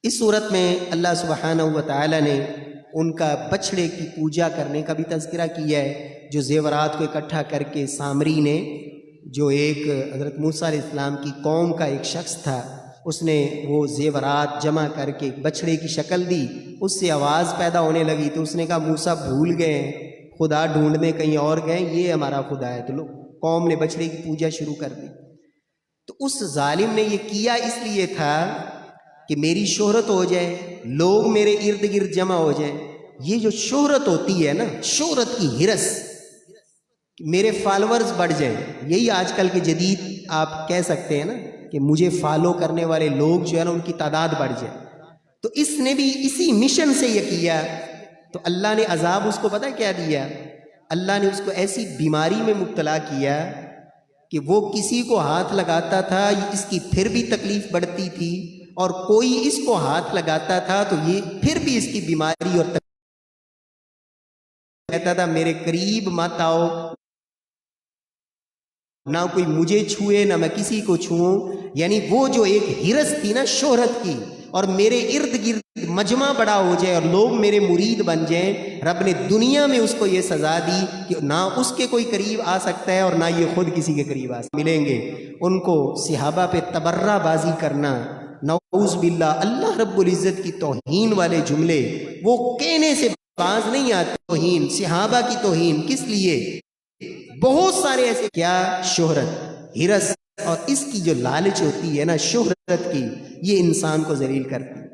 اس صورت میں اللہ سبحانہ و تعالی نے ان کا بچھڑے کی پوجا کرنے کا بھی تذکرہ کیا ہے، جو زیورات کو اکٹھا کر کے سامری نے، جو ایک حضرت موسیٰ علیہ السلام کی قوم کا ایک شخص تھا، اس نے وہ زیورات جمع کر کے بچھڑے کی شکل دی، اس سے آواز پیدا ہونے لگی تو اس نے کہا موسیٰ بھول گئے، خدا ڈھونڈنے کہیں اور گئے، یہ ہمارا خدا ہے، تو لوگ قوم نے بچھڑے کی پوجا شروع کر دی۔ تو اس ظالم نے یہ کیا اس لیے تھا کہ میری شہرت ہو جائے، لوگ میرے ارد گرد جمع ہو جائیں۔ یہ جو شہرت ہوتی ہے نا، شہرت کی ہرس، میرے فالورز بڑھ جائیں، یہی آج کل کے جدید آپ کہہ سکتے ہیں نا کہ مجھے فالو کرنے والے لوگ جو ہے نا ان کی تعداد بڑھ جائے۔ تو اس نے بھی اسی مشن سے یہ کیا، تو اللہ نے عذاب اس کو پتہ کیا دیا؟ اللہ نے اس کو ایسی بیماری میں مبتلا کیا کہ وہ کسی کو ہاتھ لگاتا تھا اس کی پھر بھی تکلیف بڑھتی تھی، اور کوئی اس کو ہاتھ لگاتا تھا تو یہ پھر بھی اس کی بیماری اور تکلیف کہتا تھا میرے قریب مت آؤ، نہ کوئی مجھے چھوئے نہ میں کسی کو چھوؤں۔ یعنی وہ جو ایک ہرس تھی نا شہرت کی، اور میرے ارد گرد مجمع بڑا ہو جائے اور لوگ میرے مرید بن جائیں، رب نے دنیا میں اس کو یہ سزا دی کہ نہ اس کے کوئی قریب آ سکتا ہے اور نہ یہ خود کسی کے قریب آ سکتا۔ ملیں گے ان کو صحابہ پہ تبرہ بازی کرنا، نعوذ باللہ، اللہ رب العزت کی توہین والے جملے وہ کہنے سے باز نہیں آتے۔ توہین، صحابہ کی توہین کس لیے؟ بہت سارے ایسے، کیا شہرت، ہرس، اور اس کی جو لالچ ہوتی ہے نا شہرت کی، یہ انسان کو ذلیل کرتی ہے۔